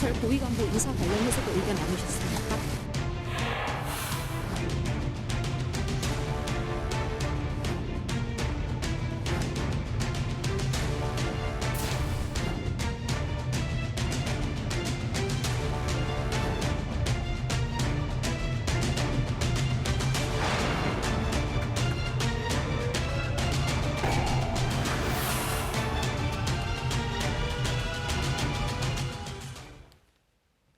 김성철 고위 간부 인사 관련해서도 의견 나누셨습니까?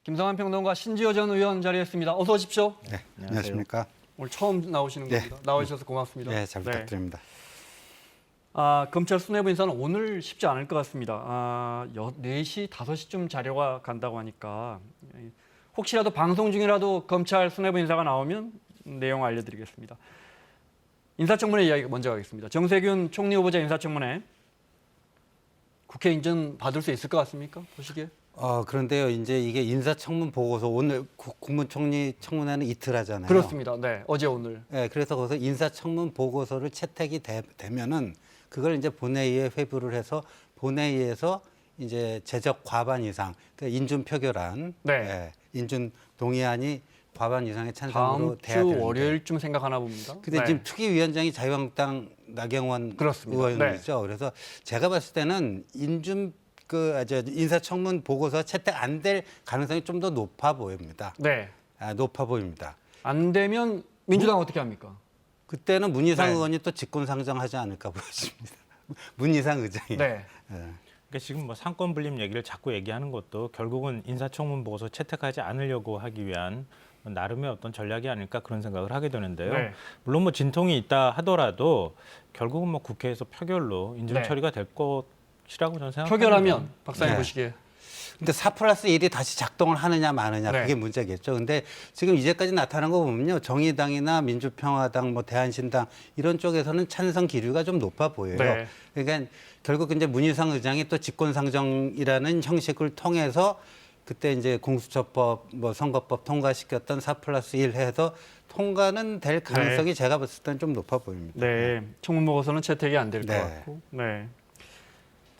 김성환 평론가 신지호 전 의원 자리했습니다. 어서 오십시오. 네, 안녕하십니까. 오늘 처음 나오시는 네. 겁니다. 나와주셔서 고맙습니다. 네, 잘 부탁드립니다. 검찰 수뇌부 인사는 오늘 쉽지 않을 것 같습니다. 4시, 5시쯤 자료가 간다고 하니까 혹시라도 방송 중이라도 검찰 수뇌부 인사가 나오면 내용 알려드리겠습니다. 인사청문회 이야기 먼저 가겠습니다. 정세균 총리 후보자 인사청문회 국회 인정 받을 수 있을 것 같습니까? 보시기에? 그런데요, 이제 이게 인사청문 보고서 오늘 국무총리 청문회는 이틀 하잖아요. 그렇습니다. 네, 어제 오늘. 네, 그래서 거기서 인사청문 보고서를 채택이 되면은 그걸 이제 본회의에 회부를 해서 본회의에서 이제 제적 과반 이상, 그러니까 인준 표결안, 네. 인준 동의안이 과반 이상의 찬성으로 다음 돼야 주 되는데. 월요일쯤 생각하나 봅니다. 근데 네. 지금 특위위원장이 자유한국당 나경원 그렇습니다. 의원이죠. 그래서 제가 봤을 때는 인사청문 보고서 채택 안 될 가능성이 좀 더 높아 보입니다. 네. 높아 보입니다. 안 되면 민주당 어떻게 합니까? 그때는 문희상 네. 의원이 또 직권상정하지 않을까 보여집니다. 문희상 의장이. 네. 그러니까 지금 뭐 상권 분립 얘기를 자꾸 얘기하는 것도 결국은 인사청문 보고서 채택하지 않으려고 하기 위한 나름의 어떤 전략이 아닐까 그런 생각을 하게 되는데요. 네. 물론 뭐 진통이 있다 하더라도 결국은 뭐 국회에서 표결로 인증 네. 처리가 될 것이라고 저는 생각합니다. 표결하면 박사님 네. 보시기에. 근데 4+1이 다시 작동을 하느냐 마느냐 네. 그게 문제겠죠. 근데 지금 이제까지 나타난 거 보면요. 정의당이나 민주평화당, 뭐 대한신당 이런 쪽에서는 찬성 기류가 좀 높아 보여요. 네. 그러니까 결국 이제 문희상 의장이 또 직권상정이라는 형식을 통해서 그때 이제 공수처법, 뭐 선거법 통과시켰던 4+1 해서 통과는 될 가능성이 제가 봤을 때는 좀 높아 보입니다. 네. 청문 보고서는 채택이 안 될 것 네. 같고. 네.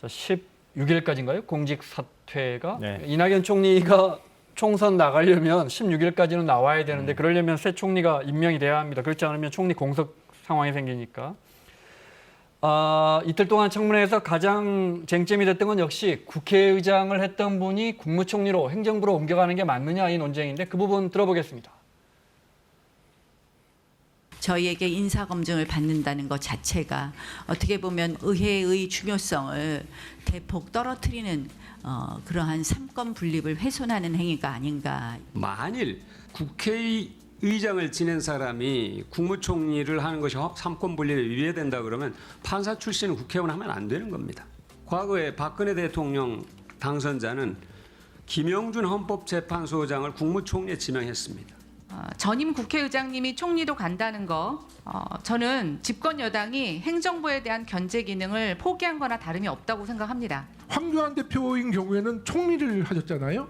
자, 16일까지인가요? 공직 사퇴가 네. 이낙연 총리가 총선 나가려면 16일까지는 나와야 되는데 그러려면 새 총리가 임명이 돼야 합니다. 그렇지 않으면 총리 공석 상황이 생기니까. 이틀 동안 청문회에서 가장 쟁점이 됐던 건 역시 국회의장을 했던 분이 국무총리로 행정부로 옮겨가는 게 맞느냐 이 논쟁인데 그 부분 들어보겠습니다. 저희에게 인사검증을 받는다는 것 자체가 어떻게 보면 의회의 중요성을 대폭 떨어뜨리는 그러한 삼권 분립을 훼손하는 행위가 아닌가. 만일 국회의장을 지낸 사람이 국무총리를 하는 것이 삼권 분립에 위배된다 그러면 판사 출신은 국회의원 하면 안 되는 겁니다. 과거에 박근혜 대통령 당선자는 김영준 헌법재판소장을 국무총리에 지명했습니다. 전임 국회의장님이 총리로 간다는 거 저는 집권 여당이 행정부에 대한 견제 기능을 포기한 거나 다름이 없다고 생각합니다. 황교안 대표인 경우에는 총리를 하셨잖아요.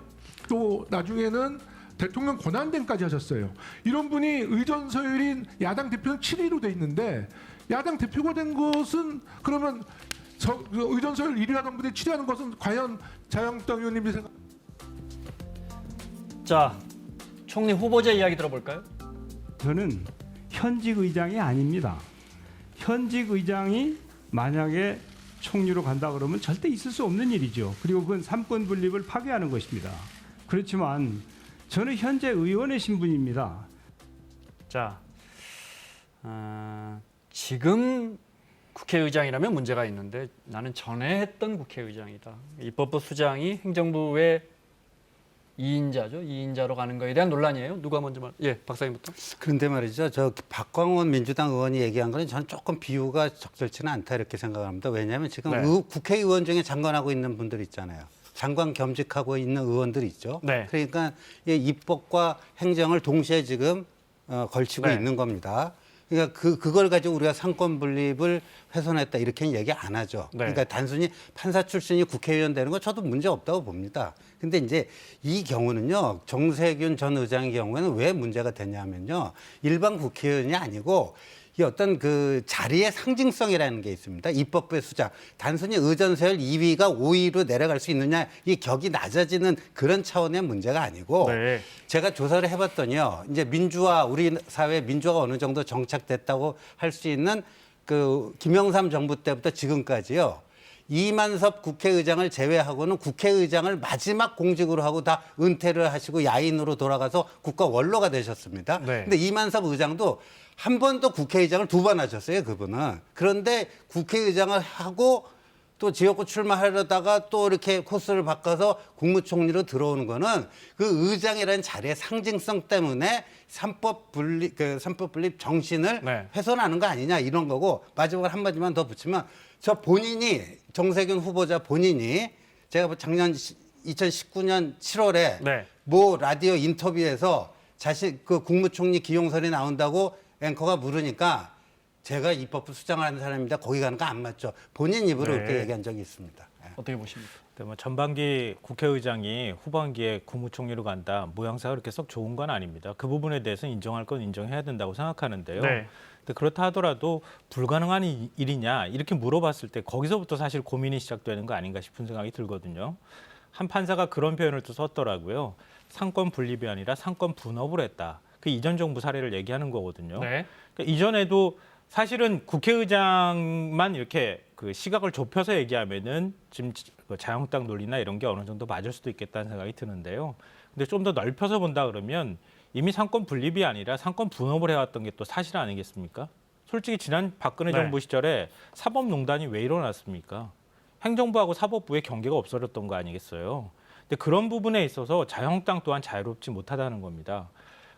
또 나중에는 대통령 권한대행까지 하셨어요. 이런 분이 의전 서열인 야당 대표는 7위로 돼 있는데 야당 대표가 된 것은 그러면 의전 서열 1위 하던 분이 7위 하는 것은 과연 자유한국당 의원님이 생각? 자, 총리 후보자 이야기 들어볼까요? 저는 현직 의장이 아닙니다. 현직 의장이 만약에 총리로 간다 그러면 절대 있을 수 없는 일이죠. 그리고 그건 삼권 분립을 파괴하는 것입니다. 그렇지만 저는 현재 의원의 신분입니다. 자, 지금 국회의장이라면 문제가 있는데 나는 전에 했던 국회의장이다. 입법부 수장이 행정부의 2인자죠. 2인자로 가는 거에 대한 논란이에요. 누가 먼저 박사님부터. 그런데 말이죠. 저 박광원 민주당 의원이 얘기한 거는 저는 조금 비유가 적절치는 않다 이렇게 생각합니다. 왜냐하면 지금 네. 국회의원 중에 장관하고 있는 분들 있잖아요. 장관 겸직하고 있는 의원들이 있죠. 네. 그러니까 입법과 행정을 동시에 지금 걸치고 네. 있는 겁니다. 그러니까 그걸 가지고 우리가 상권 분립을 훼손했다 이렇게는 얘기 안 하죠. 네. 그러니까 단순히 판사 출신이 국회의원 되는 건 저도 문제 없다고 봅니다. 근데 이제 이 경우는요, 정세균 전 의장의 경우에는 왜 문제가 되냐면요, 일반 국회의원이 아니고 이 어떤 그 자리의 상징성이라는 게 있습니다. 입법부의 수장. 단순히 의전서열 2위가 5위로 내려갈 수 있느냐, 이 격이 낮아지는 그런 차원의 문제가 아니고 네. 제가 조사를 해봤더니요. 이제 민주화, 우리 사회 민주화가 어느 정도 정착됐다고 할 수 있는 그 김영삼 정부 때부터 지금까지요. 이만섭 국회의장을 제외하고는 국회의장을 마지막 공직으로 하고 다 은퇴를 하시고 야인으로 돌아가서 국가 원로가 되셨습니다. 네. 근데 이만섭 의장도 한 번도 국회의장을 2번 하셨어요, 그분은. 그런데 국회의장을 하고 또 지역구 출마하려다가 또 이렇게 코스를 바꿔서 국무총리로 들어오는 거는 그 의장이라는 자리의 상징성 때문에 삼법 분립 정신을 네. 훼손하는 거 아니냐 이런 거고, 마지막으로 한마디만 더 붙이면 저 본인이 정세균 후보자 본인이 제가 작년 2019년 7월에 네. 뭐 라디오 인터뷰에서 자신 그 국무총리 기용설이 나온다고 앵커가 물으니까 제가 입법부 수장을 하는 사람입니다. 거기 가는 거 안 맞죠. 본인 입으로 네. 그렇게 얘기한 적이 있습니다. 예. 어떻게 보십니까? 뭐 전반기 국회의장이 후반기에 국무총리로 간다, 모양새가 그렇게 썩 좋은 건 아닙니다. 그 부분에 대해서 인정할 건 인정해야 된다고 생각하는데요. 네. 근데 그렇다 하더라도 불가능한 일이냐 이렇게 물어봤을 때 거기서부터 사실 고민이 시작되는 거 아닌가 싶은 생각이 들거든요. 한 판사가 그런 표현을 또 썼더라고요. 상권 분립이 아니라 상권 분업을 했다. 그 이전 정부 사례를 얘기하는 거거든요. 네. 그러니까 이전에도 사실은 국회의장만 이렇게 그 시각을 좁혀서 얘기하면은 지금 자유한국당 논리나 이런 게 어느 정도 맞을 수도 있겠다는 생각이 드는데요. 근데 좀 더 넓혀서 본다 그러면 이미 상권 분립이 아니라 상권 분업을 해왔던 게 또 사실 아니겠습니까? 솔직히 지난 박근혜 네. 정부 시절에 사법농단이 왜 일어났습니까? 행정부하고 사법부의 경계가 없어졌던 거 아니겠어요? 근데 그런 부분에 있어서 자유한국당 또한 자유롭지 못하다는 겁니다.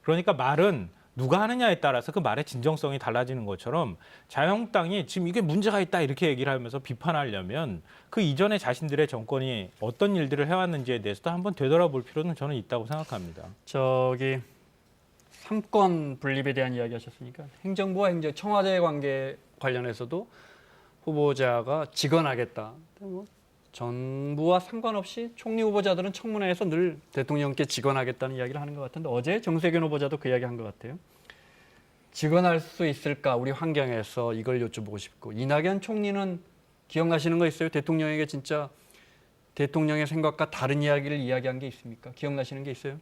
그러니까 말은 누가 하느냐에 따라서 그 말의 진정성이 달라지는 것처럼 자유한국당이 지금 이게 문제가 있다 이렇게 얘기를 하면서 비판하려면 그 이전에 자신들의 정권이 어떤 일들을 해왔는지에 대해서도 한번 되돌아볼 필요는 저는 있다고 생각합니다. 저기 삼권 분립에 대한 이야기 하셨으니까 행정부와 청와대 관계 관련해서도 후보자가 직언하겠다. 뭐 정부와 상관없이 총리 후보자들은 청문회에서 늘 대통령께 직언하겠다는 이야기를 하는 것 같은데 어제 정세균 후보자도 그 이야기 한 것 같아요. 직언할 수 있을까 우리 환경에서 이걸 여쭤보고 싶고, 이낙연 총리는 기억나시는 거 있어요? 대통령에게 진짜 대통령의 생각과 다른 이야기를 이야기한 게 있습니까? 기억나시는 게 있어요?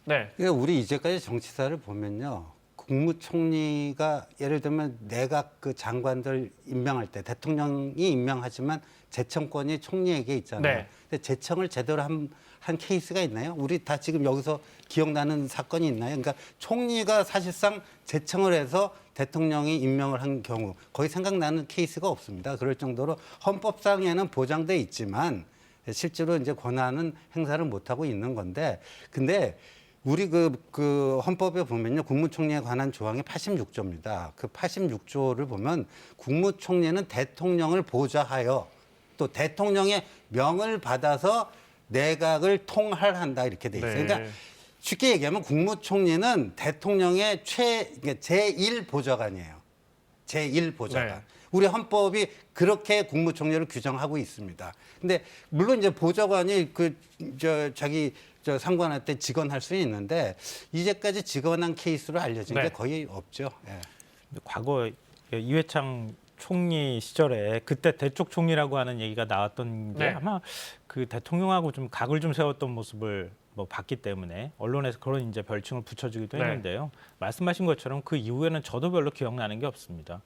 네. 그러니까 우리 이제까지 정치사를 보면요. 국무총리가 예를 들면 내각 그 장관들 임명할 때 대통령이 임명하지만 제청권이 총리에게 있잖아요. 네. 근데 제청을 제대로 한 케이스가 있나요? 우리 다 지금 여기서 기억나는 사건이 있나요? 그러니까 총리가 사실상 제청을 해서 대통령이 임명을 한 경우 거의 생각나는 케이스가 없습니다. 그럴 정도로 헌법상에는 보장돼 있지만 실제로 이제 권한은 행사를 못하고 있는 건데, 근데 우리 그 헌법에 보면요, 국무총리에 관한 조항이 86조입니다. 그 86조를 보면 국무총리는 대통령을 보좌하여 또 대통령의 명을 받아서 내각을 통할한다 이렇게 돼 있어요. 네. 그러니까 쉽게 얘기하면 국무총리는 대통령의 제1 보좌관이에요. 제1 보좌관. 네. 우리 헌법이 그렇게 국무총리를 규정하고 있습니다. 근데 물론 이제 보좌관이 자기 상관한테 직언할 수는 있는데 이제까지 직언한 케이스로 알려진 네. 게 거의 없죠. 예. 과거 이회창 총리 시절에 그때 대쪽 총리라고 하는 얘기가 나왔던 게 네. 아마 그 대통령하고 좀 각을 좀 세웠던 모습을 뭐 봤기 때문에 언론에서 그런 이제 별칭을 붙여주기도 네. 했는데요. 말씀하신 것처럼 그 이후에는 저도 별로 기억나는 게 없습니다.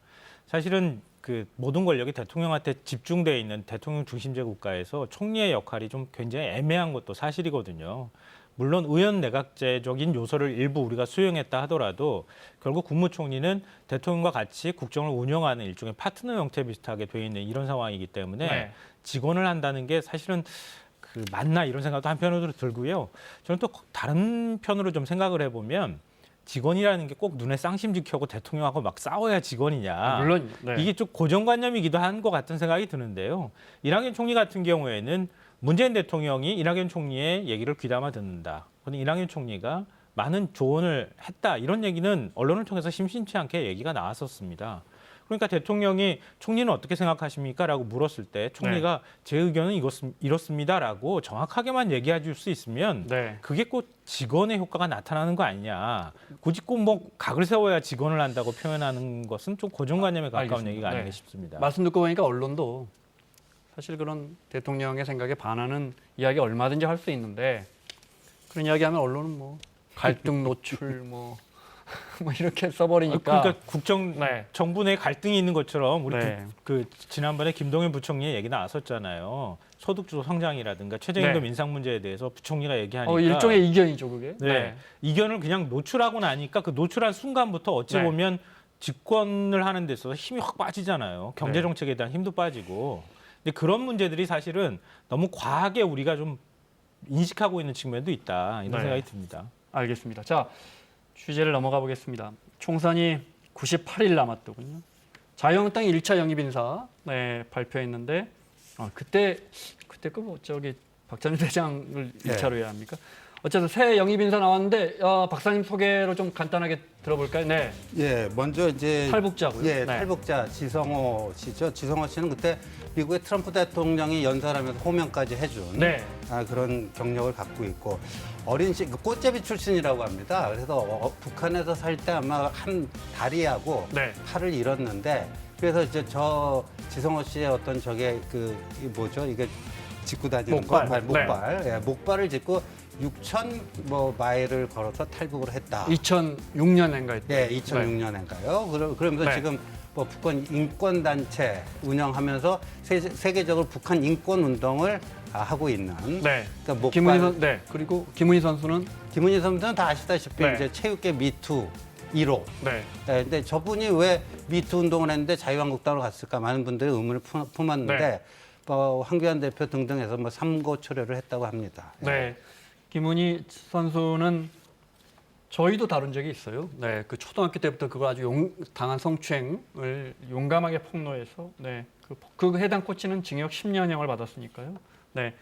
사실은 그 모든 권력이 대통령한테 집중돼 있는 대통령 중심제 국가에서 총리의 역할이 좀 굉장히 애매한 것도 사실이거든요. 물론 의원 내각제적인 요소를 일부 우리가 수용했다 하더라도 결국 국무총리는 대통령과 같이 국정을 운영하는 일종의 파트너 형태 비슷하게 돼 있는 이런 상황이기 때문에 네. 직원을 한다는 게 사실은 그 맞나 이런 생각도 한편으로 들고요. 저는 또 다른 편으로 좀 생각을 해보면 직원이라는 게 꼭 눈에 쌍심지켜고 대통령하고 막 싸워야 직원이냐. 물론 네. 이게 좀 고정관념이기도 한 것 같은 생각이 드는데요. 이낙연 총리 같은 경우에는 문재인 대통령이 이낙연 총리의 얘기를 귀담아 듣는다. 그런데 이낙연 총리가 많은 조언을 했다. 이런 얘기는 언론을 통해서 심심치 않게 얘기가 나왔었습니다. 그러니까 대통령이 총리는 어떻게 생각하십니까? 라고 물었을 때 총리가 제 의견은 이렇습니다라고 정확하게만 얘기해 줄 수 있으면 네. 그게 꼭 직원의 효과가 나타나는 거 아니냐. 굳이 꼭 뭐 각을 세워야 직원을 한다고 표현하는 것은 좀 고정관념에 가까운 알겠습니다. 얘기가 아닌가 네. 싶습니다. 말씀 듣고 보니까 언론도 사실 그런 대통령의 생각에 반하는 이야기 얼마든지 할 수 있는데 그런 이야기하면 언론은 뭐 갈등 노출 뭐 이렇게 써버리니까. 그러니까 네. 정부 내 갈등이 있는 것처럼 우리 네. 지난번에 김동연 부총리의 얘기 나왔었잖아요. 소득주도 성장이라든가 최저임금 네. 인상 문제에 대해서 부총리가 얘기하니까 일종의 이견이죠 그게. 네. 이견을 그냥 노출하고 나니까 그 노출한 순간부터 어찌 네. 보면 집권을 하는 데 있어서 힘이 확 빠지잖아요. 경제 네. 정책에 대한 힘도 빠지고. 근데 그런 문제들이 사실은 너무 과하게 우리가 좀 인식하고 있는 측면도 있다. 이런 네. 생각이 듭니다. 알겠습니다. 자, 주제를 넘어가 보겠습니다. 총선이 98일 남았더군요. 자유한국당 1차 영입인사 발표했는데 그때 박찬일 대장을 1차로 해야 합니까? 어쨌든 새 영입인사 나왔는데 박사님 소개로 좀 간단하게 들어볼까요? 네. 예, 먼저 이제 탈북자고요. 예, 네. 탈북자 지성호 씨죠. 지성호 씨는 그때 미국의 트럼프 대통령이 연설하면서 호명까지 해준 네. 그런 경력을 갖고 있고 어린 시 꽃제비 출신이라고 합니다. 그래서 북한에서 살 때 아마 한 다리하고 네. 팔을 잃었는데 그래서 이제 저 지성호 씨의 어떤 저게 이게 짚고 다니는 목발. 목발. 예, 목발을 짚고 6,000 마일을 걸어서 탈북을 했다. 2006년인가 했죠. 네, 2006년인가요? 그러면서 네. 지금 북한 인권단체 운영하면서 세계적으로 북한 인권 운동을 하고 있는. 네. 그러니까 그리고 김은희 선수는 김은희 선수는 다 아시다시피 네. 이제 체육계 미투 1호. 네. 네, 근데 저분이 왜 미투 운동을 했는데 자유한국당으로 갔을까 많은 분들이 의문을 품었는데 네. 황교안 대표 등등해서 삼고 초려를 했다고 합니다. 네. 김은희 선수는 저희도 다룬 적이 있어요. 네, 그 초등학교 때부터 그걸 아주 당한 성추행을 용감하게 폭로해서 그 해당 코치는 징역 10년형을 받았으니까요. 네.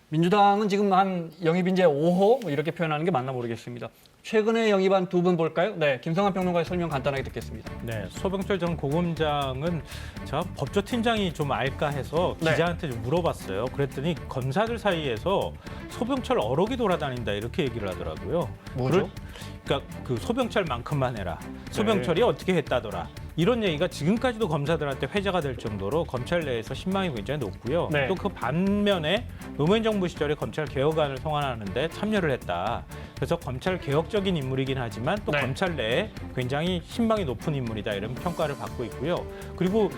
민주당은 지금 한 영입인재 5호 이렇게 표현하는 게 맞나 모르겠습니다. 최근에 영입한 두 분 볼까요? 네, 김성환 평론가의 설명 간단하게 듣겠습니다. 네, 소병철 전 고검장은 제가 법조팀장이 좀 알까 해서 네. 기자한테 좀 물어봤어요. 그랬더니 검사들 사이에서 소병철 어록이 돌아다닌다 이렇게 얘기를 하더라고요. 뭐죠? 그러니까 그 소병철만큼만 해라. 소병철이 어떻게 했다더라. 이런 얘기가 지금까지도 검사들한테 회자가 될 정도로 검찰 내에서 신망이 굉장히 높고요. 네. 또 그 반면에 노무현 정부 시절에 검찰 개혁안을 송환하는데 참여를 했다. 그래서 검찰 개혁적인 인물이긴 하지만 또 네. 검찰 내에 굉장히 신망이 높은 인물이다 이런 평가를 받고 있고요. 그리고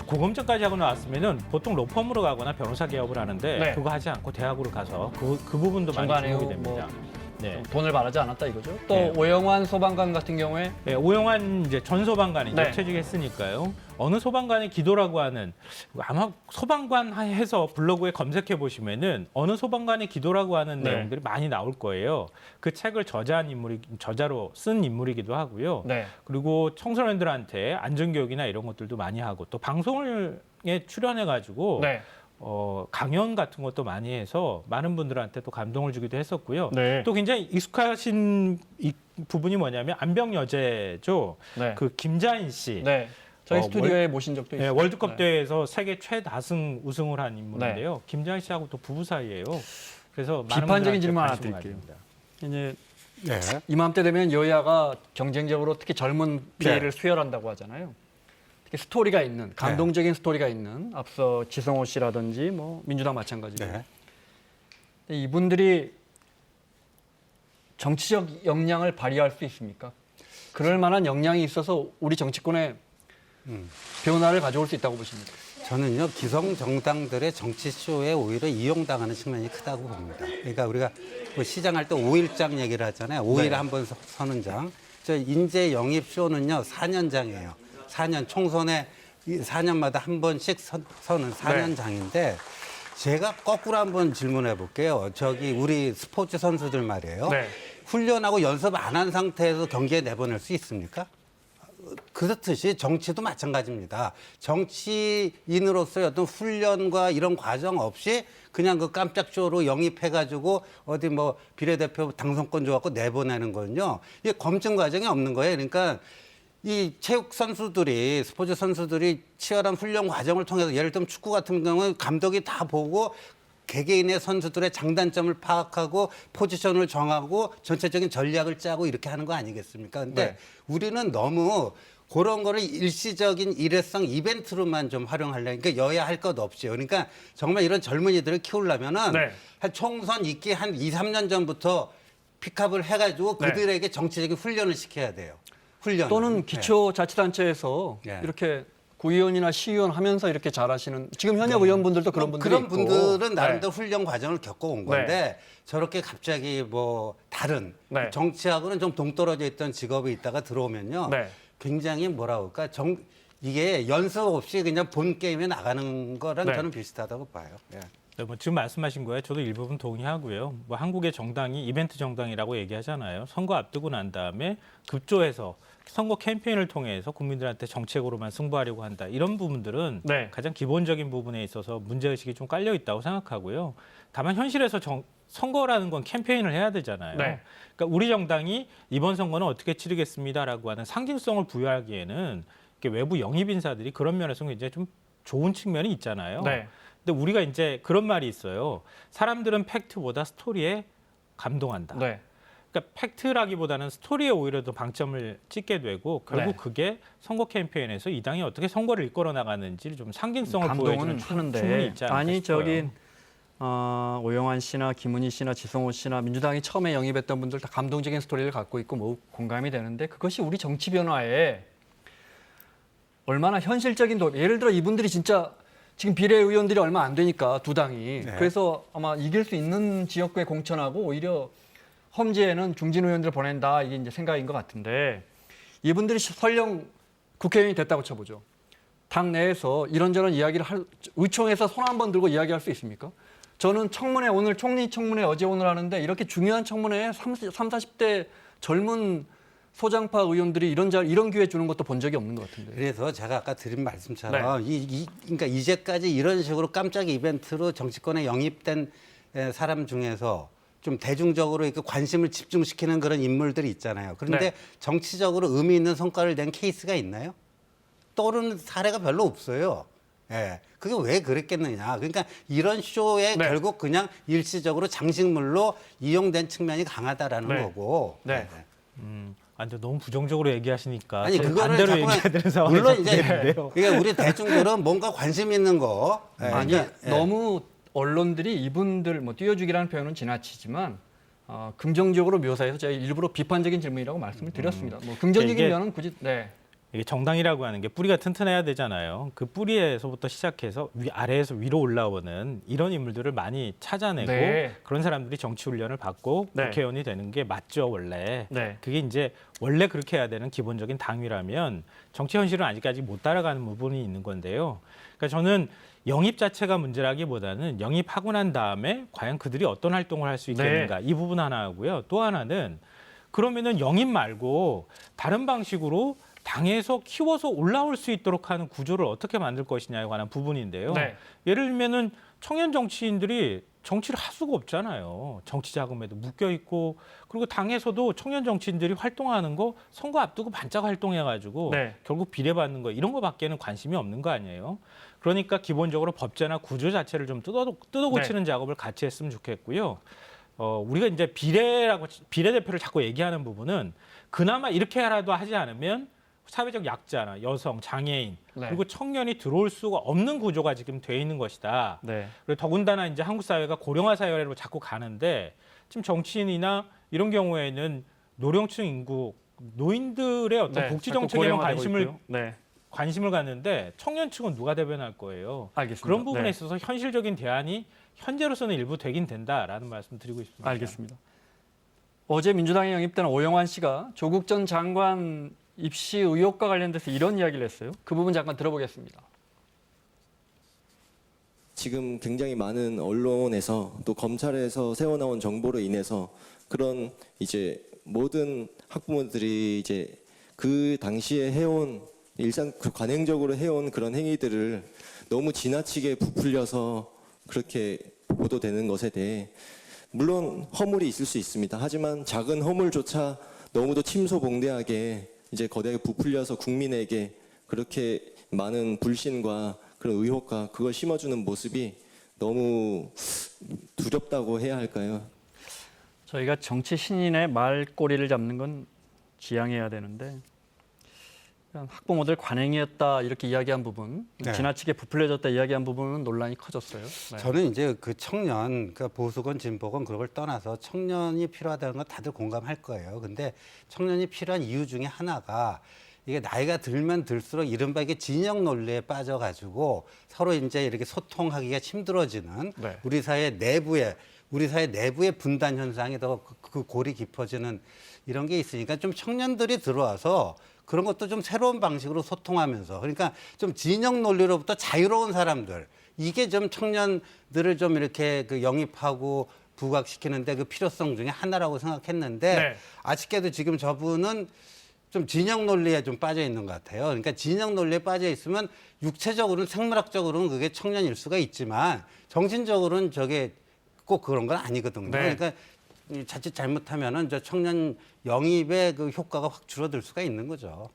고검장까지 하고 나왔으면은 보통 로펌으로 가거나 변호사 개업을 하는데 네. 그거 하지 않고 대학으로 가서 그 부분도 많이 중간에 주목이 됩니다. 네. 돈을 바라지 않았다 이거죠. 또 네. 오영환 소방관 같은 경우에 네, 오영환 이제 전 소방관이죠. 네. 퇴직했으니까요. 어느 소방관의 기도라고 하는 아마 소방관 해서 블로그에 검색해 보시면은 어느 소방관의 기도라고 하는 네. 내용들이 많이 나올 거예요. 그 책을 저자로 쓴 인물이기도 하고요. 네. 그리고 청소년들한테 안전교육이나 이런 것들도 많이 하고 또 방송에 출연해 가지고 네. 강연 같은 것도 많이 해서 많은 분들한테 또 감동을 주기도 했었고요. 네. 또 굉장히 익숙하신 이 부분이 뭐냐면 안병여제죠. 네. 그 김자인 씨. 네. 저희 스튜디오에 모신 적도 네, 있어요. 월드컵 네. 대회에서 세계 최다승 우승을 한 인물인데요. 김자인 씨하고 또 부부 사이예요. 그래서 많은 비판적인 분들한테 질문 하나 관심을 드릴게요. 가집니다. 이제 네. 이맘때 되면 여야가 경쟁적으로 특히 젊은 피해를 네. 수혈한다고 하잖아요. 특히 스토리가 있는 감동적인 스토리가 있는 앞서 지성호 씨라든지 민주당 마찬가지로 네. 이분들이 정치적 역량을 발휘할 수 있습니까? 그럴 만한 역량이 있어서 우리 정치권에 변화를 가져올 수 있다고 보십니까? 저는요, 기성 정당들의 정치쇼에 오히려 이용당하는 측면이 크다고 봅니다. 그러니까 우리가 시장할 때 5일장 얘기를 하잖아요. 5일에 한 번 서는 장. 저 인재 영입 쇼는요, 4년장이에요. 4년, 총선에 4년마다 한 번씩 서는 4년장인데 제가 거꾸로 한번 질문해 볼게요. 우리 스포츠 선수들 말이에요. 네. 훈련하고 연습 안 한 상태에서 경기에 내보낼 수 있습니까? 그렇듯이 정치도 마찬가지입니다. 정치인으로서의 어떤 훈련과 이런 과정 없이 그냥 그 깜짝 쇼로 영입해가지고 어디 비례대표 당선권 줘갖고 내보내는 거는요. 이게 검증 과정이 없는 거예요. 그러니까 이 체육 선수들이 스포츠 선수들이 치열한 훈련 과정을 통해서 예를 들면 축구 같은 경우는 감독이 다 보고 개개인의 선수들의 장단점을 파악하고 포지션을 정하고 전체적인 전략을 짜고 이렇게 하는 거 아니겠습니까? 근데 네. 우리는 너무 그런 거를 일시적인 일회성 이벤트로만 좀 활용하려니까 그러니까 여야 할 것 없이 그러니까 정말 이런 젊은이들을 키우려면은 네. 한 총선 있기 한 2, 3년 전부터 픽업을 해가지고 네. 그들에게 정치적인 훈련을 시켜야 돼요. 훈련 또는 기초자치단체에서 네. 이렇게 구의원이나 시의원 하면서 이렇게 잘하시는 지금 현역 의원분들도 그런 분들이 그런 있고. 분들은 나름대로 네. 훈련 과정을 겪어온 건데 저렇게 갑자기 뭐 다른 네. 정치하고는 좀 동떨어져 있던 직업이 있다가 들어오면요. 네. 굉장히 뭐라 그럴까 이게 연습 없이 그냥 본 게임에 나가는 거랑 네. 저는 비슷하다고 봐요. 예. 네, 뭐 지금 말씀하신 거에 저도 일부분 동의하고요. 뭐 한국의 정당이 이벤트 정당이라고 얘기하잖아요. 선거 앞두고 난 다음에 급조해서 선거 캠페인을 통해서 국민들한테 정책으로만 승부하려고 한다. 이런 부분들은 네. 가장 기본적인 부분에 있어서 문제의식이 좀 깔려 있다고 생각하고요. 다만 현실에서 선거라는 건 캠페인을 해야 되잖아요. 네. 그러니까 우리 정당이 이번 선거는 어떻게 치르겠습니다라고 하는 상징성을 부여하기에는 이렇게 외부 영입 인사들이 그런 면에서 굉장히 좀 좋은 측면이 있잖아요. 네. 근데 우리가 이제 그런 말이 있어요. 사람들은 팩트보다 스토리에 감동한다. 네. 그러니까 팩트라기보다는 스토리에 오히려 더 방점을 찍게 되고 결국 네. 그게 선거 캠페인에서 이 당이 어떻게 선거를 이끌어 나가는지를 좀 상징성을 감동은 보여주는 충분히 하는데 있지 않을까 아니 싶어요. 저기 오영환 씨나 김은희 씨나 지성호 씨나 민주당이 처음에 영입했던 분들 다 감동적인 스토리를 갖고 있고 뭐 공감이 되는데 그것이 우리 정치 변화에 얼마나 현실적인 예를 들어 이분들이 진짜 지금 비례의원들이 얼마 안 되니까 두 당이 네. 그래서 아마 이길 수 있는 지역구에 공천하고 오히려 험지에는 중진 의원들을 보낸다 이게 이제 생각인 것 같은데 이분들이 설령 국회의원이 됐다고 쳐보죠. 당 내에서 이런저런 이야기를 의총에서 손 한 번 들고 이야기할 수 있습니까? 저는 청문회 오늘 총리 청문회 어제 오늘 하는데 이렇게 중요한 청문회에 30, 40대 젊은 소장파 의원들이 이런 기회 주는 것도 본 적이 없는 것 같은데. 그래서 제가 아까 드린 말씀처럼 그러니까 이제까지 이런 식으로 깜짝 이벤트로 정치권에 영입된 사람 중에서 좀 대중적으로 이렇게 관심을 집중시키는 그런 인물들이 있잖아요. 그런데 네. 정치적으로 의미 있는 성과를 낸 케이스가 있나요? 떠오르는 사례가 별로 없어요. 예. 그게 왜 그랬겠느냐. 그러니까 이런 쇼에 네. 결국 그냥 일시적으로 장식물로 이용된 측면이 강하다라는 네. 거고. 네. 완전 너무 부정적으로 얘기하시니까 아니 저는 그거를 반대로 자꾸만 얘기해야 되는 상황이 물론 이제 되는데요. 그러니까 우리 대중들은 뭔가 관심 있는 거 아니 그러니까, 너무 언론들이 이분들 뭐 띄워주기라는 표현은 지나치지만 긍정적으로 묘사해서 제가 일부러 비판적인 질문이라고 말씀을 드렸습니다. 뭐 긍정적인 이게- 면은 굳이 네. 이게 정당이라고 하는 게 뿌리가 튼튼해야 되잖아요. 그 뿌리에서부터 시작해서 아래에서 위로 올라오는 이런 인물들을 많이 찾아내고 네. 그런 사람들이 정치 훈련을 받고 네. 국회의원이 되는 게 맞죠, 원래. 네. 그게 이제 원래 그렇게 해야 되는 기본적인 당위라면 정치 현실은 아직까지 못 따라가는 부분이 있는 건데요. 그러니까 저는 영입 자체가 문제라기보다는 영입하고 난 다음에 과연 그들이 어떤 활동을 할 수 있겠는가 이 부분 하나 하고요. 또 하나는 그러면은 영입 말고 다른 방식으로 당에서 키워서 올라올 수 있도록 하는 구조를 어떻게 만들 것이냐에 관한 부분인데요. 네. 예를 들면은 청년 정치인들이 정치를 할 수가 없잖아요. 정치 자금에도 묶여 있고 그리고 당에서도 청년 정치인들이 활동하는 거 선거 앞두고 반짝 활동해가지고 네. 결국 비례받는 거 이런 거밖에는 관심이 없는 거 아니에요. 그러니까 기본적으로 법제나 구조 자체를 좀 뜯어 고치는 작업을 같이 했으면 좋겠고요. 우리가 이제 비례대표를 자꾸 얘기하는 부분은 그나마 이렇게 하라도 하지 않으면 사회적 약자나 여성, 장애인 네. 그리고 청년이 들어올 수가 없는 구조가 지금 돼 있는 것이다. 네. 그리고 더군다나 이제 한국 사회가 고령화 사회로 자꾸 가는데 지금 정치인이나 이런 경우에는 노령층 인구, 노인들의 어떤 네. 복지 자꾸 정책에만 고령화되고 있고요. 관심을 갖는데 청년층은 누가 대변할 거예요. 알겠습니다. 그런 부분에 네. 있어서 현실적인 대안이 현재로서는 일부 되긴 된다라는 말씀 드리고 싶습니다. 알겠습니다. 어제 민주당에 영입된 오영환 씨가 조국 전 장관 입시 의혹과 관련돼서 이런 이야기를 했어요. 그 부분 잠깐 들어보겠습니다. 지금 굉장히 많은 언론에서 또 검찰에서 새어나온 정보로 인해서 그런 이제 모든 학부모들이 이제 그 당시에 해온 일상 관행적으로 해온 그런 행위들을 너무 지나치게 부풀려서 그렇게 보도되는 것에 대해 물론 허물이 있을 수 있습니다. 하지만 작은 허물조차 너무도 침소봉대하게 이제 거대하게 부풀려서 국민에게 그렇게 많은 불신과 그런 의혹과 그걸 심어주는 모습이 너무 두렵다고 해야 할까요? 저희가 정치 신인의 말꼬리를 잡는 건 지양해야 되는데 학부모들 관행이었다 이렇게 이야기한 부분, 네. 지나치게 부풀려졌다 이야기한 부분은 논란이 커졌어요. 네. 저는 이제 그 청년, 그러니까 보수건 진보건 그걸 떠나서 청년이 필요하다는 건 다들 공감할 거예요. 근데 청년이 필요한 이유 중에 하나가 이게 나이가 들면 들수록 이른바 이게 진영 논리에 빠져가지고 서로 이제 이렇게 소통하기가 힘들어지는 네. 우리 사회 내부의 분단 현상이 더 그 골이 깊어지는 이런 게 있으니까 좀 청년들이 들어와서 그런 것도 좀 새로운 방식으로 소통하면서 그러니까 좀 진영 논리로부터 자유로운 사람들 이게 좀 청년들을 좀 이렇게 그 영입하고 부각시키는데 그 필요성 중에 하나라고 생각했는데 네. 아쉽게도 지금 저분은 좀 진영 논리에 좀 빠져 있는 것 같아요. 그러니까 진영 논리에 빠져 있으면 육체적으로는 생물학적으로는 그게 청년일 수가 있지만 정신적으로는 저게 꼭 그런 건 아니거든요. 네. 그러니까 자칫 잘못하면은 저 청년 영입의 그 효과가 확 줄어들 수가 있는 거죠.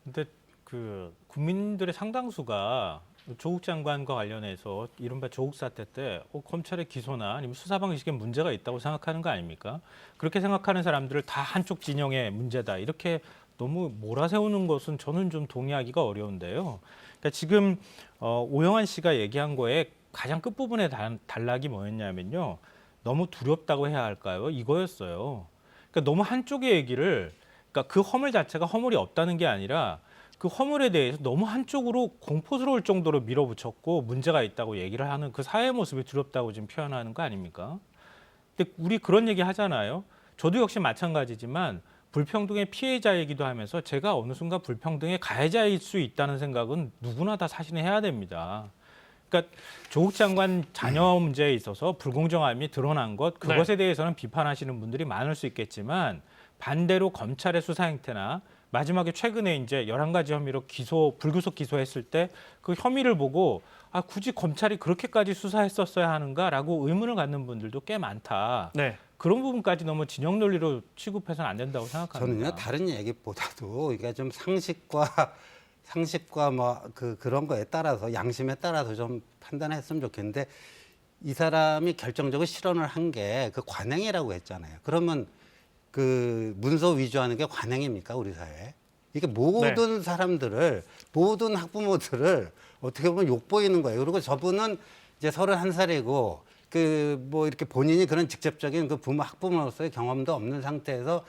근데 그 국민들의 상당수가 조국 장관과 관련해서 이른바 조국 사태 때 검찰의 기소나 아니면 수사 방식에 문제가 있다고 생각하는 거 아닙니까? 그렇게 생각하는 사람들을 다 한쪽 진영의 문제다 이렇게 너무 몰아세우는 것은 저는 좀 동의하기가 어려운데요. 그러니까 지금 오영환 씨가 얘기한 거에 가장 끝부분의 단락이 뭐였냐면요. 너무 두렵다고 해야 할까요? 이거였어요. 그러니까 너무 한쪽의 얘기를 그러니까 그 허물 자체가 허물이 없다는 게 아니라 그 허물에 대해서 너무 한쪽으로 공포스러울 정도로 밀어붙였고 문제가 있다고 얘기를 하는 그 사회 모습이 두렵다고 지금 표현하는 거 아닙니까? 근데 우리 그런 얘기 하잖아요. 저도 역시 마찬가지지만 불평등의 피해자이기도 하면서 제가 어느 순간 불평등의 가해자일 수 있다는 생각은 누구나 다 사실은 해야 됩니다. 그러니까 조국 장관 자녀 문제에 있어서 불공정함이 드러난 것 그것에 대해서는 비판하시는 분들이 많을 수 있겠지만 반대로 검찰의 수사 행태나 마지막에 최근에 이제 11가지 혐의로 불구속 기소했을 때 그 혐의를 보고 굳이 검찰이 그렇게까지 수사했었어야 하는가라고 의문을 갖는 분들도 꽤 많다. 네. 그런 부분까지 너무 진영 논리로 취급해서는 안 된다고 생각합니다. 저는요 다른 얘기보다도 이게 좀 상식과 뭐 그런 거에 따라서 양심에 따라서 좀 판단했으면 좋겠는데 이 사람이 결정적으로 실언을 한 게 그 관행이라고 했잖아요. 그러면 그 문서 위조하는 게 관행입니까 우리 사회에? 이게 모든 사람들을 모든 학부모들을 어떻게 보면 욕보이는 거예요. 그리고 저분은 이제 31살이고 그 뭐 이렇게 본인이 그런 직접적인 그 학부모로서의 경험도 없는 상태에서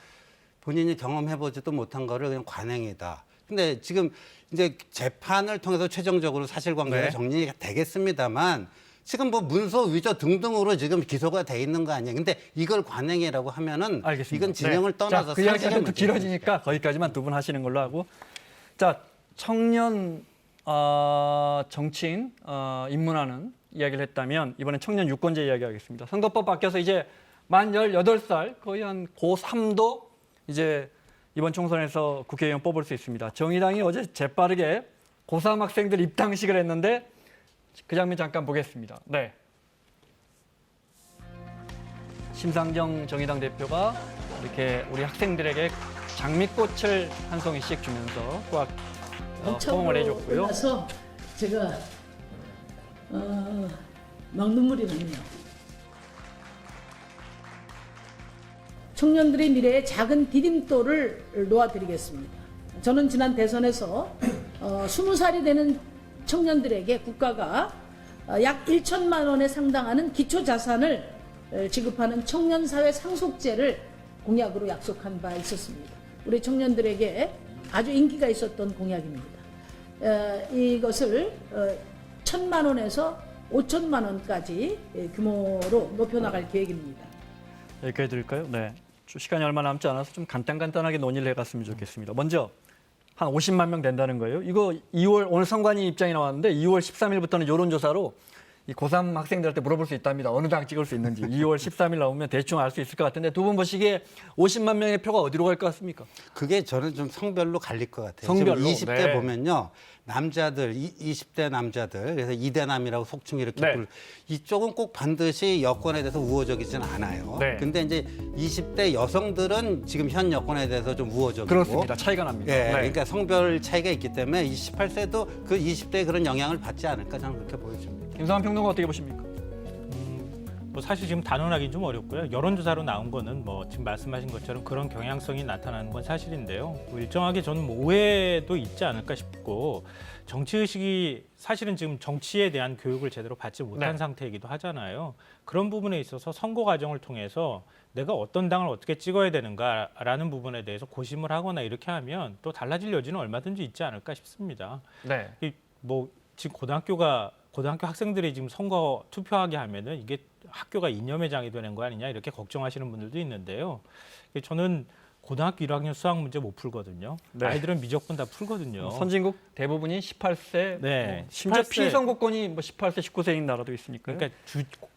본인이 경험해보지도 못한 거를 그냥 관행이다. 근데 지금 이제 재판을 통해서 최종적으로 사실관계가 정리가 되겠습니다만 지금 뭐 문서 위조 등등으로 지금 기소가 돼 있는 거 아니에요. 근데 이걸 관행이라고 하면은 알겠습니다. 이건 진영을 떠나서 자, 그 이야기가 좀 더 문제예요. 길어지니까 거기까지만 두 분 하시는 걸로 하고 자 청년 정치인 입문하는 이야기를 했다면 이번엔 청년 유권자 이야기하겠습니다. 선거법 바뀌어서 이제 만 18살 거의 한 고3도 이제 이번 총선에서 국회의원 뽑을 수 있습니다. 정의당이 어제 재빠르게 고3 학생들 입당식을 했는데 그 장면 잠깐 보겠습니다. 네. 심상정 정의당 대표가 이렇게 우리 학생들에게 장미꽃을 한 송이씩 주면서 꽉 포옹을 해줬고요. 그래서 제가 막 눈물이 나네요. 청년들의 미래에 작은 디딤돌을 놓아드리겠습니다. 저는 지난 대선에서 20살이 되는 청년들에게 국가가 약 1천만 원에 상당하는 기초자산을 지급하는 청년사회 상속제를 공약으로 약속한 바 있었습니다. 우리 청년들에게 아주 인기가 있었던 공약입니다. 이것을 1천만 원에서 5천만 원까지 규모로 높여나갈 계획입니다. 여기까지 드릴까요? 네. 시간이 얼마 남지 않아서 좀 간단하게 논의를 해갔으면 좋겠습니다. 먼저 한 50만 명 된다는 거예요. 이거 오늘 선관위 입장이 나왔는데 2월 13일부터는 여론조사로 이 고3 학생들한테 물어볼 수 있답니다. 어느 당 찍을 수 있는지. 2월 13일 나오면 대충 알 수 있을 것 같은데 두 분 보시기에 50만 명의 표가 어디로 갈 것 같습니까? 그게 저는 좀 성별로 갈릴 것 같아요. 성별로? 지금 20대 네. 보면요. 남자들, 20대 남자들, 그래서 이대남이라고 속칭 이렇게 네. 이쪽은 꼭 반드시 여권에 대해서 우호적이진 않아요. 네. 근데 이제 20대 여성들은 지금 현 여권에 대해서 좀 우호적이고. 그렇습니다. 차이가 납니다. 예, 네. 그러니까 성별 차이가 있기 때문에 18세도 그 20대의 그런 영향을 받지 않을까 저는 그렇게 보여집니다. 김성환 평론가 어떻게 보십니까? 뭐 사실 지금 단언하기 좀 어렵고요. 여론조사로 나온 거는 뭐 지금 말씀하신 것처럼 그런 경향성이 나타나는 건 사실인데요. 뭐 일정하게 저는 뭐 오해도 있지 않을까 싶고 정치의식이 사실은 지금 정치에 대한 교육을 제대로 받지 못한 네. 상태이기도 하잖아요. 그런 부분에 있어서 선거 과정을 통해서 내가 어떤 당을 어떻게 찍어야 되는가라는 부분에 대해서 고심을 하거나 이렇게 하면 또 달라질 여지는 얼마든지 있지 않을까 싶습니다. 네. 뭐 지금 고등학교 학생들이 지금 선거 투표하게 하면은 이게 학교가 이념의 장이 되는 거 아니냐 이렇게 걱정하시는 분들도 있는데요. 저는 고등학교 1학년 수학 문제 못 풀거든요. 네. 아이들은 미적분 다 풀거든요. 선진국 대부분이 18세, 네, 심지어 18세. 피선거권이 뭐 18세, 19세인 나라도 있으니까요. 그러니까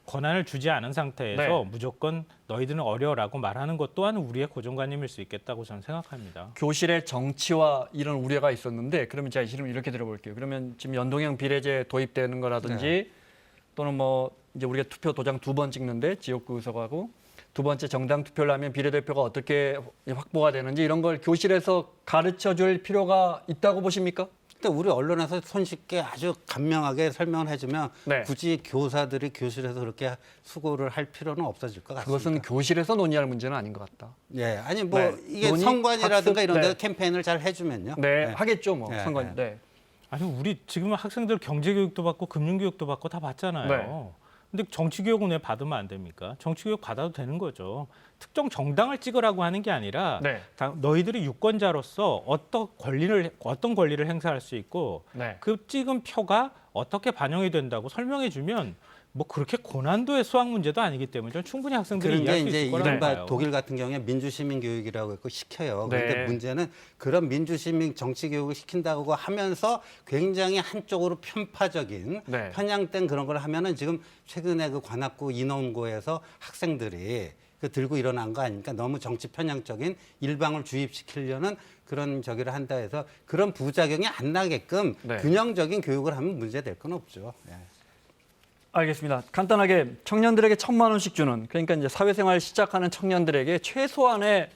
권한을 주지 않은 상태에서 네. 무조건 너희들은 어려라고 말하는 것 또한 우리의 고정관념일 수 있겠다고 저는 생각합니다. 교실에 정치와 이런 우려가 있었는데 그러면 제가 지금 이렇게 들어볼게요. 그러면 지금 연동형 비례제 도입되는 거라든지 또는 뭐 이제 우리가 투표 도장 2번 찍는데 지역구 의석하고 두 번째 정당 투표를 하면 비례대표가 어떻게 확보가 되는지 이런 걸 교실에서 가르쳐줄 필요가 있다고 보십니까? 근데 우리 언론에서 손쉽게 아주 간명하게 설명을 해주면 네. 굳이 교사들이 교실에서 그렇게 수고를 할 필요는 없어질 것 같습니다. 그것은 교실에서 논의할 문제는 아닌 것 같다. 예, 아니 뭐 네. 이게 논의, 선관위라든가 학습, 이런 데서 네. 캠페인을 잘 해주면요. 네, 네. 하겠죠, 뭐 네, 선관. 네. 네. 아니 우리 지금 학생들 경제교육도 받고 금융교육도 받고 다 받잖아요. 네. 근데 정치교육은 왜 받으면 안 됩니까? 정치교육 받아도 되는 거죠. 특정 정당을 찍으라고 하는 게 아니라 네. 너희들이 유권자로서 어떤 권리를 행사할 수 있고 네. 그 찍은 표가 어떻게 반영이 된다고 설명해 주면 뭐 그렇게 고난도의 수학 문제도 아니기 때문에 저는 충분히 학생들이 그런 게 이해할 수 이제 있을 거라고 이른바 봐요. 독일 같은 경우에 민주시민 교육이라고 했고 시켜요. 그런데 네. 문제는 그런 민주시민 정치 교육을 시킨다고 하면서 굉장히 한쪽으로 편파적인 네. 편향된 그런 걸 하면은 지금 최근에 그 관악구 인원고에서 학생들이 그 들고 일어난 거 아닙니까? 너무 정치 편향적인 일방을 주입시키려는 그런 저기를 한다 해서 그런 부작용이 안 나게끔 네. 균형적인 교육을 하면 문제될 건 없죠. 예. 알겠습니다. 간단하게 청년들에게 1,000만 원씩 주는 그러니까 이제 사회생활 시작하는 청년들에게 최소한의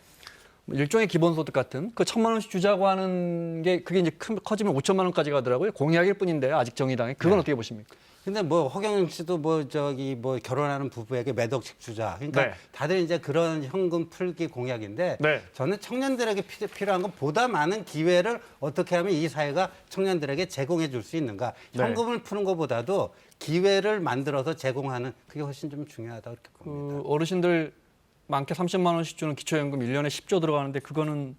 일종의 기본소득 같은 그 1,000만 원씩 주자고 하는 게 그게 이제 커지면 5천만 원까지 가더라고요. 공약일 뿐인데 아직 정의당에 그건 네. 어떻게 보십니까? 근데 뭐 허경영 씨도 뭐 저기 뭐 결혼하는 부부에게 몇 억씩 주자. 그러니까 네. 다들 이제 그런 현금 풀기 공약인데 네. 저는 청년들에게 필요한 건 보다 많은 기회를 어떻게 하면 이 사회가 청년들에게 제공해 줄 수 있는가. 네. 현금을 푸는 것보다도 기회를 만들어서 제공하는 그게 훨씬 좀 중요하다 그렇게 봅니다. 그 어르신들 많게 30만 원씩 주는 기초연금 1년에 10조 들어가는데 그거는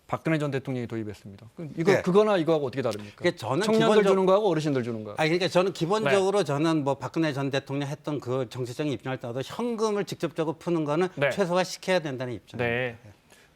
박근혜 전 대통령이 도입했습니다. 이거 네. 그거나 이거하고 어떻게 다릅니까? 그러니까 저는 청년들 주는 거하고 어르신들 주는 거. 아 그러니까 저는 기본적으로 저는 뭐 박근혜 전 대통령 했던 그 정치적인 입장을 떠나도 현금을 직접적으로 푸는 거는 네. 최소화시켜야 된다는 입장입니다. 네.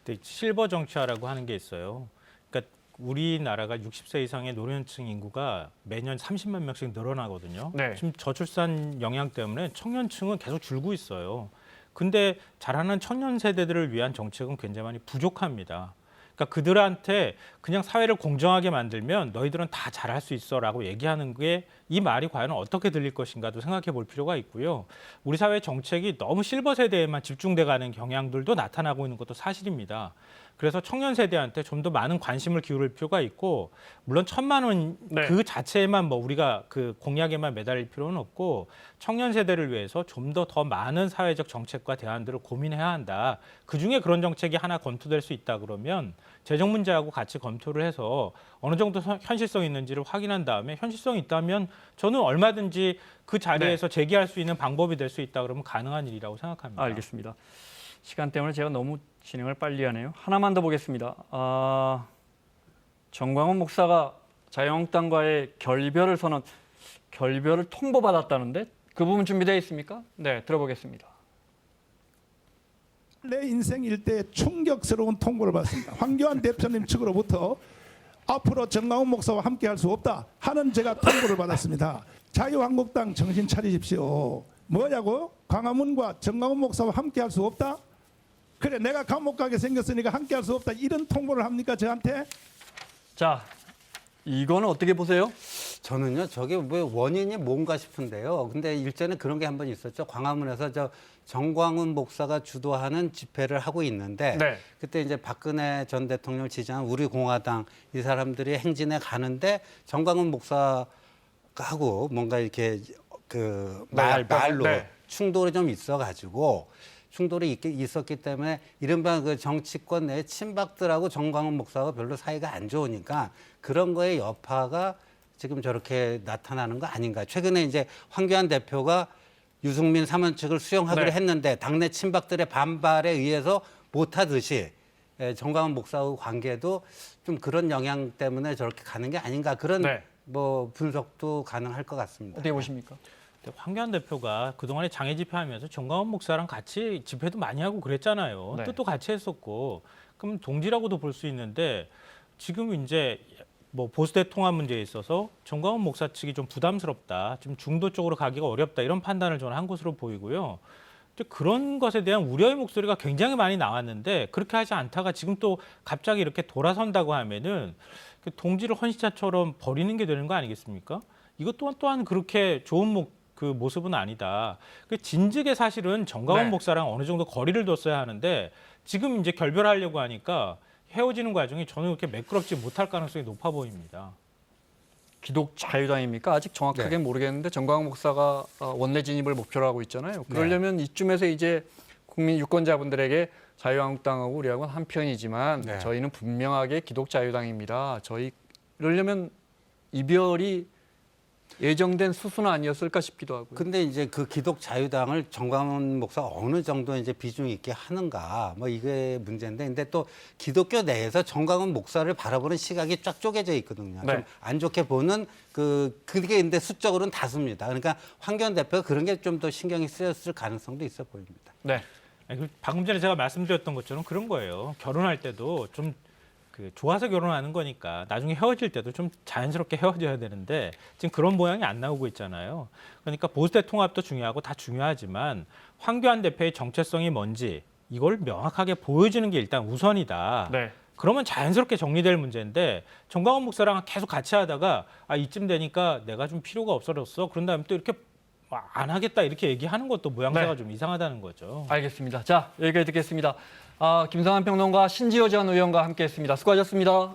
근데 실버 정치화라고 하는 게 있어요. 그러니까 우리나라가 60세 이상의 노년층 인구가 매년 30만 명씩 늘어나거든요. 네. 지금 저출산 영향 때문에 청년층은 계속 줄고 있어요. 근데 자라는 청년 세대들을 위한 정책은 굉장히 많이 부족합니다. 그러니까 그들한테 그냥 사회를 공정하게 만들면 너희들은 다 잘할 수 있어라고 얘기하는 게 이 말이 과연 어떻게 들릴 것인가도 생각해 볼 필요가 있고요. 우리 사회 정책이 너무 실버 세대에만 집중돼 가는 경향들도 나타나고 있는 것도 사실입니다. 그래서 청년 세대한테 좀 더 많은 관심을 기울일 필요가 있고 물론 1,000만 원 네. 그 자체에만 뭐 우리가 그 공약에만 매달릴 필요는 없고 청년 세대를 위해서 좀 더 많은 사회적 정책과 대안들을 고민해야 한다. 그중에 그런 정책이 하나 검토될 수 있다 그러면 재정 문제하고 같이 검토를 해서 어느 정도 현실성이 있는지를 확인한 다음에 현실성이 있다면 저는 얼마든지 그 자리에서 제기할 수 있는 방법이 될 수 있다 그러면 가능한 일이라고 생각합니다. 알겠습니다. 시간 때문에 제가 너무 진행을 빨리 하네요. 하나만 더 보겠습니다. 정광훈 목사가 자유한국당과의 결별을 통보받았다는데 그 부분 준비되어 있습니까? 네, 들어보겠습니다. 내 인생 일대 충격스러운 통보를 받습니다. 황교안 대표님 측으로부터 앞으로 정광훈 목사와 함께할 수 없다 하는 제가 통보를 받았습니다. 자유한국당 정신 차리십시오. 뭐냐고? 광화문과 정광훈 목사와 함께할 수 없다? 그래 내가 감옥 가게 생겼으니까 함께할 수 없다. 이런 통보를 합니까 저한테? 자, 이거는 어떻게 보세요? 저는요, 저게 뭐 원인이 뭔가 싶은데요. 근데 일전에 그런 게 한 번 있었죠. 광화문에서 저 정광훈 목사가 주도하는 집회를 하고 있는데 네. 그때 이제 박근혜 전 대통령을 지지한 우리공화당 이 사람들이 행진에 가는데 정광훈 목사하고 뭔가 이렇게 그 말로 네. 충돌이 좀 있어가지고 충돌이 있었기 때문에 이른바 그 정치권 내 친박들하고 정광훈 목사가 별로 사이가 안 좋으니까 그런 거에 여파가 지금 저렇게 나타나는 거 아닌가. 최근에 이제 황교안 대표가 유승민 삼원칙을 수용하기로 네. 했는데 당내 친박들의 반발에 의해서 못하듯이 정광훈 목사하고 관계도 좀 그런 영향 때문에 저렇게 가는 게 아닌가. 그런 네. 뭐 분석도 가능할 것 같습니다. 어떻게 보십니까? 황교안 대표가 그동안에 장애 집회하면서 정광훈 목사랑 같이 집회도 많이 하고 그랬잖아요. 네. 뜻도 같이 했었고 그럼 동지라고도 볼 수 있는데 지금 이제 뭐 보수대 통합 문제에 있어서 정광훈 목사 측이 좀 부담스럽다, 좀 중도 쪽으로 가기가 어렵다 이런 판단을 저는 한 것으로 보이고요. 그런 것에 대한 우려의 목소리가 굉장히 많이 나왔는데 그렇게 하지 않다가 지금 또 갑자기 이렇게 돌아선다고 하면은 동지를 헌신자처럼 버리는 게 되는 거 아니겠습니까? 이것 또한 그렇게 좋은 그 모습은 아니다. 진즉에 사실은 정광훈 네. 목사랑 어느 정도 거리를 뒀어야 하는데 지금 이제 결별하려고 하니까 헤어지는 과정이 저는 그렇게 매끄럽지 못할 가능성이 높아 보입니다. 기독 자유당입니까? 아직 정확하게 네. 모르겠는데 정광훈 목사가 원내 진입을 목표로 하고 있잖아요. 그러려면 이쯤에서 이제 국민 유권자분들에게 자유한국당하고 우리하고는 한 편이지만 네. 저희는 분명하게 기독 자유당입니다. 이러려면 이별이 예정된 수순 아니었을까 싶기도 하고요. 근데 이제 그 기독 자유당을 정광훈 목사가 어느 정도 이제 비중 있게 하는가 뭐 이게 문제인데 근데 또 기독교 내에서 정광훈 목사를 바라보는 시각이 쫙 쪼개져 있거든요. 네. 좀 안 좋게 보는 그게 근데 수적으로는 다수입니다. 그러니까 황교안 대표가 그런 게 좀 더 신경이 쓰였을 가능성도 있어 보입니다. 네. 방금 전에 제가 말씀드렸던 것처럼 그런 거예요. 결혼할 때도 좀 좋아서 결혼하는 거니까 나중에 헤어질 때도 좀 자연스럽게 헤어져야 되는데 지금 그런 모양이 안 나오고 있잖아요. 그러니까 보수대 통합도 중요하고 다 중요하지만 황교안 대표의 정체성이 뭔지 이걸 명확하게 보여주는 게 일단 우선이다. 네. 그러면 자연스럽게 정리될 문제인데 정광훈 목사랑 계속 같이 하다가 이쯤 되니까 내가 좀 필요가 없어졌어. 그런 다음에 또 이렇게 안 하겠다 이렇게 얘기하는 것도 모양새가 네. 좀 이상하다는 거죠. 알겠습니다. 자, 여기까지 듣겠습니다. 김성환 평론가 신지호 전 의원과 함께했습니다. 수고하셨습니다.